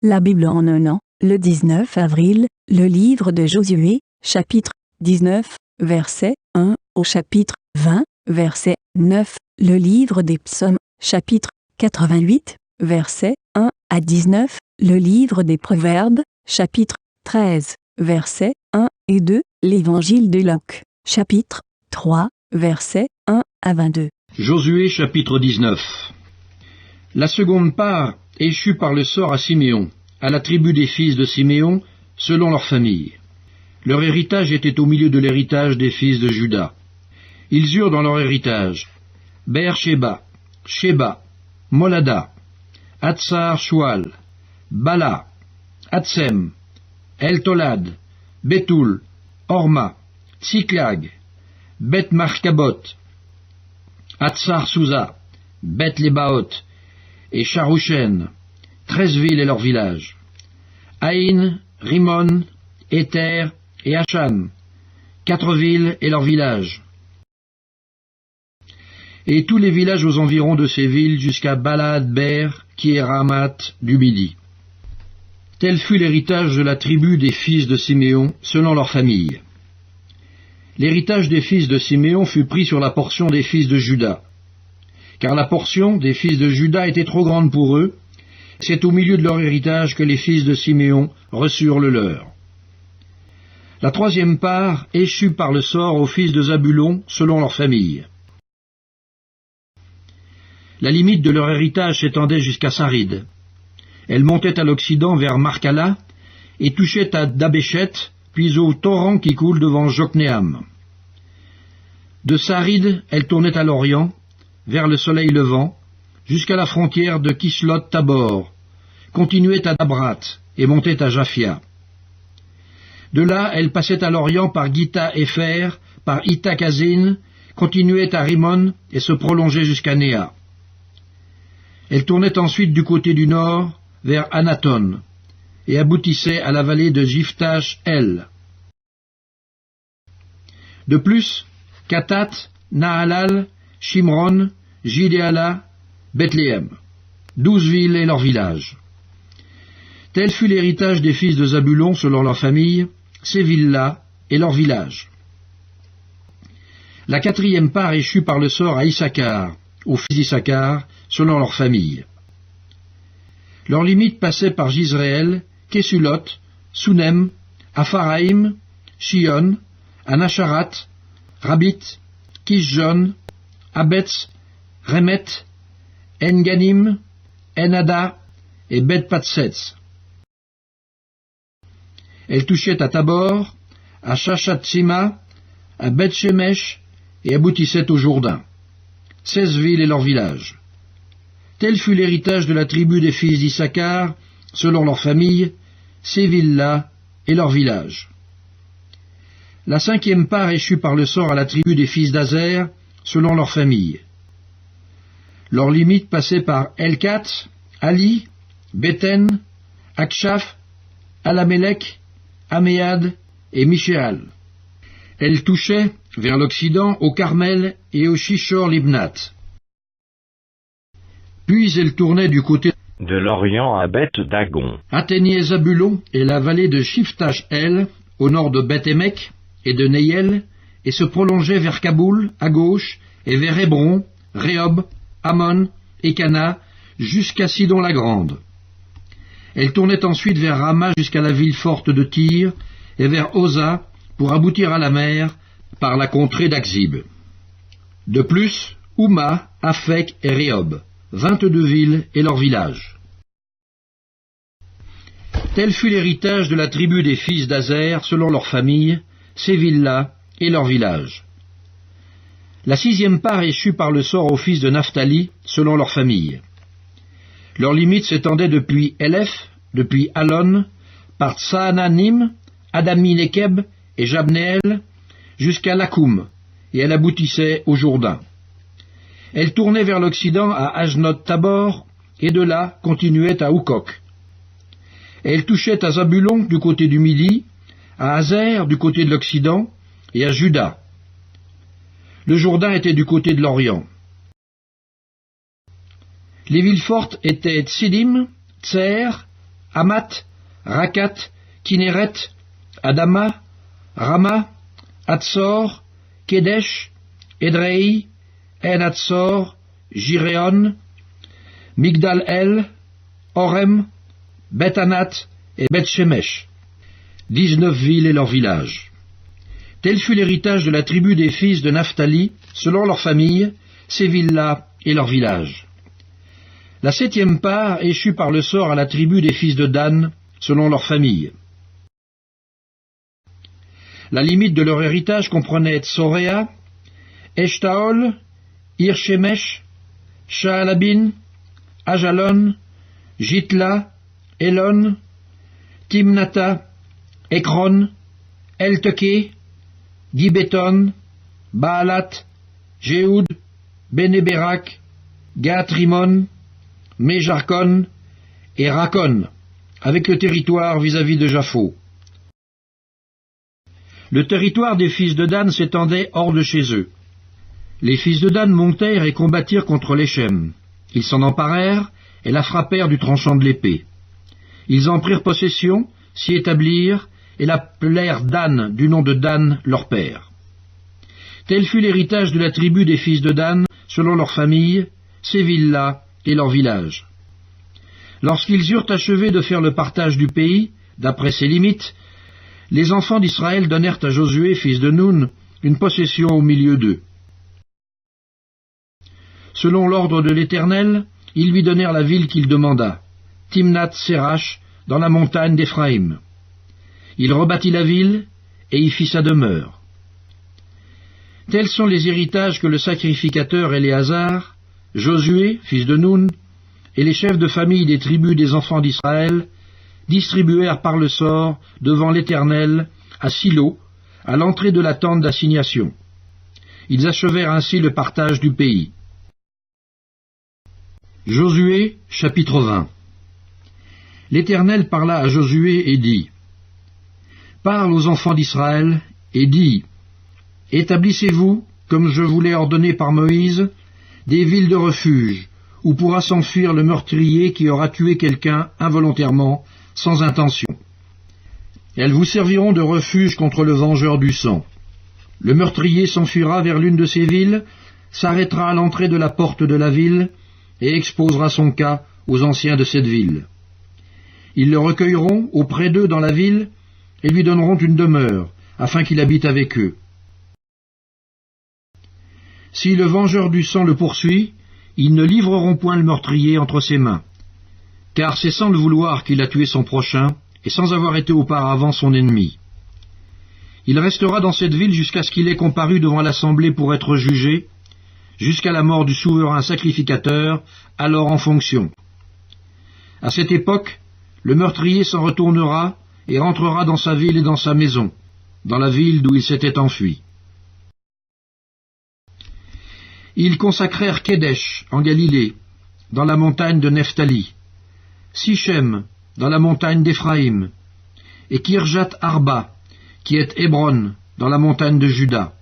La Bible en un an, le 19 avril, le livre de Josué, chapitre 19, verset 1 au chapitre 20, verset 9, le livre des psaumes, chapitre 88, verset 1 à 19, le livre des proverbes, chapitre 13, verset 1 et 2, l'évangile de Luc, chapitre 3, verset 1 à 22. Josué chapitre 19. La seconde part échut par le sort à Siméon, à la tribu des fils de Siméon, selon leur famille. Leur héritage était au milieu de l'héritage des fils de Juda. Ils eurent dans leur héritage Beer-Sheba, Sheba, Molada, Hatsar-Shual, Bala, Hatsem, El-Tolad, Bétoul, Horma, Tsiklag, Beth-Markabot, Hatsar-Souza, Beth-Lébaot et Charouchen, 13 villes et leurs villages. Haïn, Rimon, Éther et Hachan, 4 villes et leurs villages. Et tous les villages aux environs de ces villes jusqu'à Balad-Ber, qui est Ramat du Midi. Tel fut l'héritage de la tribu des fils de Siméon, selon leur famille. L'héritage des fils de Siméon fut pris sur la portion des fils de Juda. Car la portion des fils de Juda était trop grande pour eux, c'est au milieu de leur héritage que les fils de Siméon reçurent le leur. La troisième part échut par le sort aux fils de Zabulon, selon leur famille. La limite de leur héritage s'étendait jusqu'à Sarid. Elle montait à l'occident vers Marcala et touchait à Dabéchet, puis au torrent qui coule devant Jokneam. De Sarid, elle tournait à l'orient, vers le soleil levant, jusqu'à la frontière de Kishlot-Tabor, continuait à Dabrat et montait à Japhia. De là, elle passait à l'orient par Githa-Épher, par Ita-Kazin, continuait à Rimon et se prolongeait jusqu'à Néa. Elle tournait ensuite du côté du nord, vers Anaton, et aboutissait à la vallée de Jiphtash-El. De plus, Katat, Nahalal, Shimron, Jidéala, Bethléem, 12 villes et leurs villages. Tel fut l'héritage des fils de Zabulon selon leur famille, ces villes-là et leurs villages. La quatrième part échut par le sort à Issachar, aux fils d'Issachar, selon leur famille. Leurs limites passaient par Jisréel, Kesulot, Sunem, Apharaïm, Shion, Anacharat, Rabit, Kishjon, Abetz, Remet, En-Ganim, En-Hada et Bet-Patsetz. Elle touchait à Tabor, à Shashatsima, à Beth-Shemesh et aboutissait au Jourdain. 16 villes et leurs villages. Tel fut l'héritage de la tribu des fils d'Issachar, selon leur famille, ces villes-là et leurs villages. La cinquième part échut par le sort à la tribu des fils d'Azer, selon leur famille. Leurs limites passaient par Elkat, Ali, Béten, Akshaf, Alamelech, Améad et Mishéal. Elle touchait, vers l'occident, au Carmel et au Shishor-Libnat. Puis elle tournait du côté de l'Orient à Beth-Dagon, atteignait Zabulon et la vallée de Jiphtash-El, au nord de Beth-Émek et de Neyel, et se prolongeait vers Kaboul, à gauche, et vers Hébron, Rehob, Ammon et Cana, jusqu'à Sidon-la-Grande. Elle tournait ensuite vers Rama jusqu'à la ville forte de Tyr, et vers Oza, pour aboutir à la mer, par la contrée d'Akzib. De plus, Ouma, Afek et Rehob, 22 villes et leurs villages. Tel fut l'héritage de la tribu des fils d'Azer, selon leur famille, ces villes-là et leurs villages. La sixième part échut par le sort aux fils de Naphtali, selon leur famille. Leurs limites s'étendaient depuis Elef, depuis Alon, par Tsaananim, Adami-Nekeb et Jabneel, jusqu'à Lakoum, et elle aboutissait au Jourdain. Elle tournait vers l'occident à Ajnot-Tabor, et de là continuait à Oukok. Elle touchait à Zabulon du côté du midi, à Azer du côté de l'occident, et à Juda. Le Jourdain était du côté de l'Orient. Les villes fortes étaient Tsidim, Tser, Hamath, Rakat, Kinéret, Adama, Rama, Hatzor, Kedesh, Edrei, En-Hatzor, Jiréon, Migdal-El, Orem, Beth-Anath et Beth-Shemesh, 19 villes et leurs villages. Tel fut l'héritage de la tribu des fils de Naphtali, selon leurs familles, ces villes-là et leurs villages. La 7e part échut par le sort à la tribu des fils de Dan, selon leurs familles. La limite de leur héritage comprenait Tsoréa, Eshtaol, Ir-Shemesh, Shaalabin, Ajalon, Jitla, Elon, Timnata, Ekron, Elteke, Gibéton, Baalat, Jéhoud, Bénéberak, Gath-Rimon, Méjarkon et Rakon, avec le territoire vis-à-vis de Japho. Le territoire des fils de Dan s'étendait hors de chez eux. Les fils de Dan montèrent et combattirent contre l'Échem. Ils s'en emparèrent et la frappèrent du tranchant de l'épée. Ils en prirent possession, s'y établirent, et l'appelèrent Dan du nom de Dan, leur père. Tel fut l'héritage de la tribu des fils de Dan, selon leurs familles, ces villes-là et leurs villages. Lorsqu'ils eurent achevé de faire le partage du pays, d'après ses limites, les enfants d'Israël donnèrent à Josué, fils de Nun, une possession au milieu d'eux. Selon l'ordre de l'Éternel, ils lui donnèrent la ville qu'il demanda, Timnath-Sérach, dans la montagne d'Éphraïm. Il rebâtit la ville, et y fit sa demeure. Tels sont les héritages que le sacrificateur Éléazar, Josué, fils de Nun, et les chefs de famille des tribus des enfants d'Israël, distribuèrent par le sort devant l'Éternel, à Silo, à l'entrée de la tente d'assignation. Ils achevèrent ainsi le partage du pays. Josué, chapitre 20. L'Éternel parla à Josué et dit, « Parle aux enfants d'Israël, et dis, « Établissez-vous, comme je vous l'ai ordonné par Moïse, des villes de refuge, où pourra s'enfuir le meurtrier qui aura tué quelqu'un involontairement, sans intention. Elles vous serviront de refuge contre le vengeur du sang. Le meurtrier s'enfuira vers l'une de ces villes, s'arrêtera à l'entrée de la porte de la ville, et exposera son cas aux anciens de cette ville. Ils le recueilleront auprès d'eux dans la ville, et lui donneront une demeure, afin qu'il habite avec eux. Si le vengeur du sang le poursuit, ils ne livreront point le meurtrier entre ses mains, car c'est sans le vouloir qu'il a tué son prochain, et sans avoir été auparavant son ennemi. Il restera dans cette ville jusqu'à ce qu'il ait comparu devant l'assemblée pour être jugé, jusqu'à la mort du souverain sacrificateur, alors en fonction. À cette époque, le meurtrier s'en retournera et rentrera dans sa ville et dans sa maison, dans la ville d'où il s'était enfui. Ils consacrèrent Kedesh, en Galilée, dans la montagne de Nephtali, Sichem, dans la montagne d'Éphraïm, et Kirjat Arba, qui est Hébron, dans la montagne de Juda.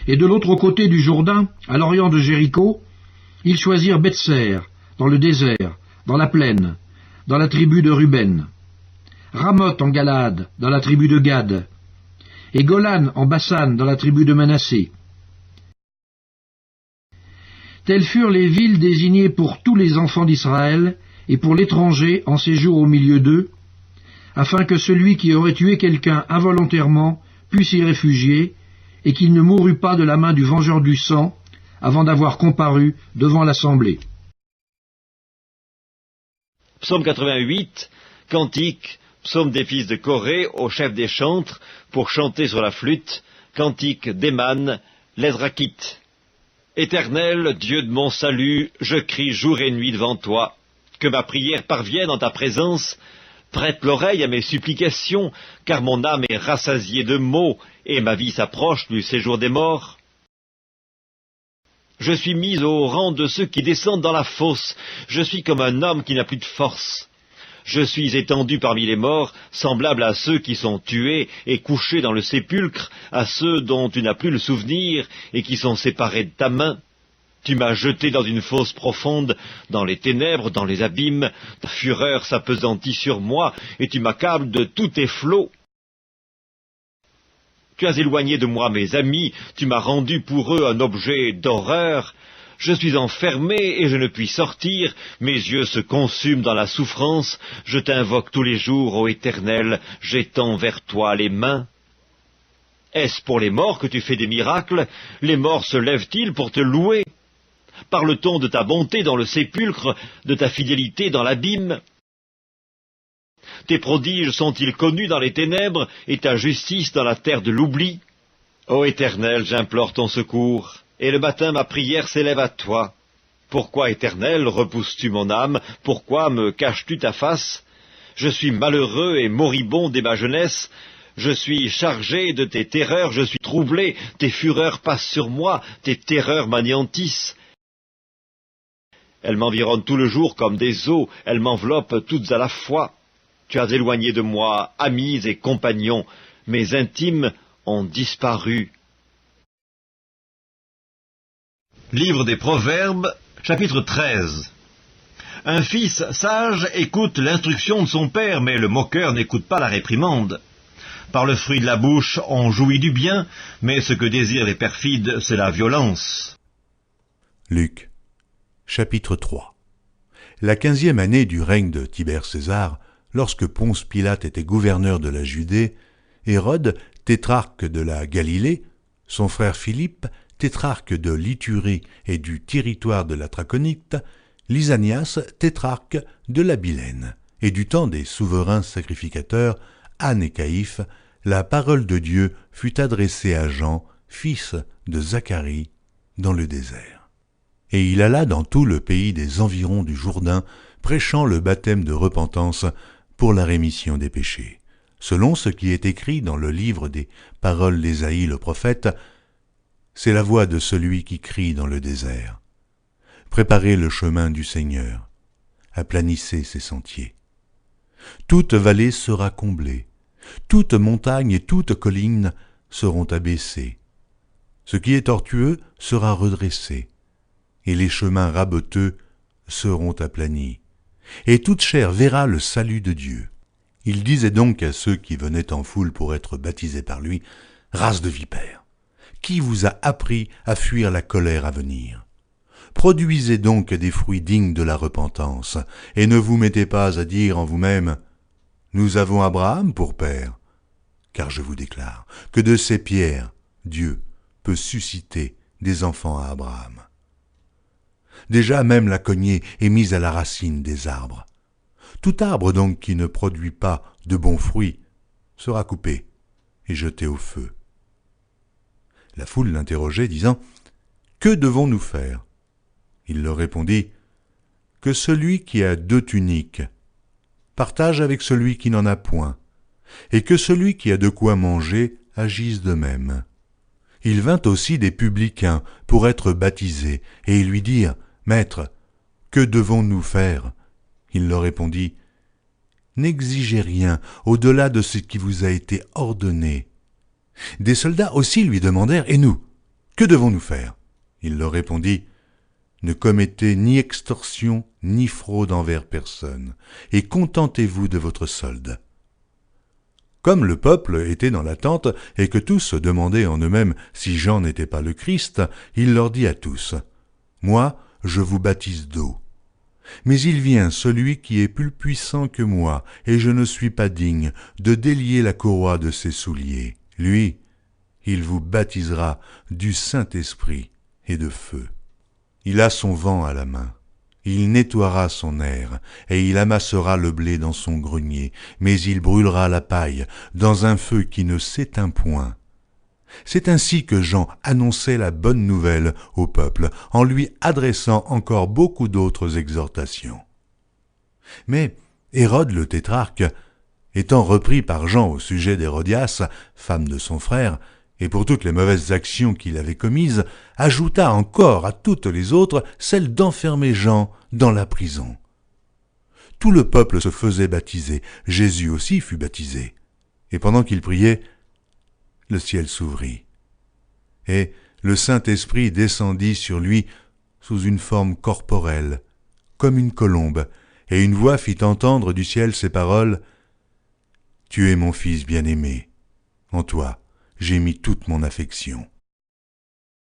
Et de l'autre côté du Jourdain, à l'orient de Jéricho, ils choisirent Bethser, dans le désert, dans la plaine, dans la tribu de Ruben, Ramoth en Galaad, dans la tribu de Gad, et Golan en Bassan, dans la tribu de Manassé. Telles furent les villes désignées pour tous les enfants d'Israël, et pour l'étranger en séjour au milieu d'eux, afin que celui qui aurait tué quelqu'un involontairement puisse y réfugier, et qu'il ne mourût pas de la main du vengeur du sang, avant d'avoir comparu devant l'assemblée. Psaume 88, cantique, psaume des fils de Corée, au chef des chantres, pour chanter sur la flûte, cantique d'Éman, l'Ezrakite. Éternel, Dieu de mon salut, je crie jour et nuit devant toi. Que ma prière parvienne en ta présence. Prête l'oreille à mes supplications, car mon âme est rassasiée de maux, et ma vie s'approche du séjour des morts. Je suis mis au rang de ceux qui descendent dans la fosse. Je suis comme un homme qui n'a plus de force. Je suis étendu parmi les morts, semblable à ceux qui sont tués et couchés dans le sépulcre, à ceux dont tu n'as plus le souvenir et qui sont séparés de ta main. Tu m'as jeté dans une fosse profonde, dans les ténèbres, dans les abîmes. Ta fureur s'appesantit sur moi, et tu m'accables de tous tes flots. Tu as éloigné de moi mes amis, tu m'as rendu pour eux un objet d'horreur. Je suis enfermé et je ne puis sortir, mes yeux se consument dans la souffrance. Je t'invoque tous les jours, ô Éternel, j'étends vers toi les mains. Est-ce pour les morts que tu fais des miracles? Les morts se lèvent-ils pour te louer? Parle-t-on de ta bonté dans le sépulcre, de ta fidélité dans l'abîme? Tes prodiges sont-ils connus dans les ténèbres, et ta justice dans la terre de l'oubli? Ô Éternel, j'implore ton secours, et le matin ma prière s'élève à toi. Pourquoi, Éternel, repousses-tu mon âme? Pourquoi me caches-tu ta face? Je suis malheureux et moribond dès ma jeunesse. Je suis chargé de tes terreurs, je suis troublé. Tes fureurs passent sur moi, tes terreurs m'anéantissent. Elles m'environnent tout le jour comme des eaux, elles m'enveloppent toutes à la fois. Tu as éloigné de moi amis et compagnons, mes intimes ont disparu. Livre des Proverbes, chapitre 13. Un fils sage écoute l'instruction de son père, mais le moqueur n'écoute pas la réprimande. Par le fruit de la bouche, on jouit du bien, mais ce que désirent les perfides, c'est la violence. Luc, chapitre 3. La 15e année du règne de Tibère César, lorsque Ponce Pilate était gouverneur de la Judée, Hérode, tétrarque de la Galilée, son frère Philippe, tétrarque de l'Iturie et du territoire de la Traconite, Lysanias, tétrarque de la Bilène, et du temps des souverains sacrificateurs, Anne et Caïphe, la parole de Dieu fut adressée à Jean, fils de Zacharie, dans le désert. Et il alla dans tout le pays des environs du Jourdain, prêchant le baptême de repentance pour la rémission des péchés, selon ce qui est écrit dans le livre des paroles d'Ésaïe le prophète. C'est la voix de celui qui crie dans le désert. Préparez le chemin du Seigneur, aplanissez ses sentiers. Toute vallée sera comblée, toute montagne et toute colline seront abaissées. Ce qui est tortueux sera redressé, et les chemins raboteux seront aplanis, et toute chair verra le salut de Dieu. Il disait donc à ceux qui venaient en foule pour être baptisés par lui, « Race de vipères, qui vous a appris à fuir la colère à venir? Produisez donc des fruits dignes de la repentance, et ne vous mettez pas à dire en vous-même, « Nous avons Abraham pour père », car je vous déclare que de ces pierres, Dieu peut susciter des enfants à Abraham. Déjà même la cognée est mise à la racine des arbres. Tout arbre donc qui ne produit pas de bons fruits sera coupé et jeté au feu. La foule l'interrogeait, disant, « Que devons-nous faire ?» Il leur répondit, « Que celui qui a 2 tuniques partage avec celui qui n'en a point, et que celui qui a de quoi manger agisse de même. » Il vint aussi des publicains pour être baptisés, et ils lui dirent, « Maître, que devons-nous faire ?» Il leur répondit, « N'exigez rien au-delà de ce qui vous a été ordonné. » Des soldats aussi lui demandèrent, « Et nous, que devons-nous faire ?» Il leur répondit, « Ne commettez ni extorsion ni fraude envers personne, et contentez-vous de votre solde. » Comme le peuple était dans l'attente et que tous se demandaient en eux-mêmes si Jean n'était pas le Christ, il leur dit à tous, « Moi, je vous baptise d'eau. Mais il vient celui qui est plus puissant que moi, et je ne suis pas digne de délier la courroie de ses souliers. Lui, il vous baptisera du Saint-Esprit et de feu. Il a son vent à la main. Il nettoiera son aire, et il amassera le blé dans son grenier, mais il brûlera la paille dans un feu qui ne s'éteint point. » C'est ainsi que Jean annonçait la bonne nouvelle au peuple, en lui adressant encore beaucoup d'autres exhortations. Mais Hérode le tétrarque, étant repris par Jean au sujet d'Hérodias, femme de son frère, et pour toutes les mauvaises actions qu'il avait commises, ajouta encore à toutes les autres celle d'enfermer Jean dans la prison. Tout le peuple se faisait baptiser, Jésus aussi fut baptisé, et pendant qu'il priait, le ciel s'ouvrit, et le Saint-Esprit descendit sur lui sous une forme corporelle, comme une colombe, et une voix fit entendre du ciel ces paroles: « Tu es mon fils bien-aimé, en toi j'ai mis toute mon affection. »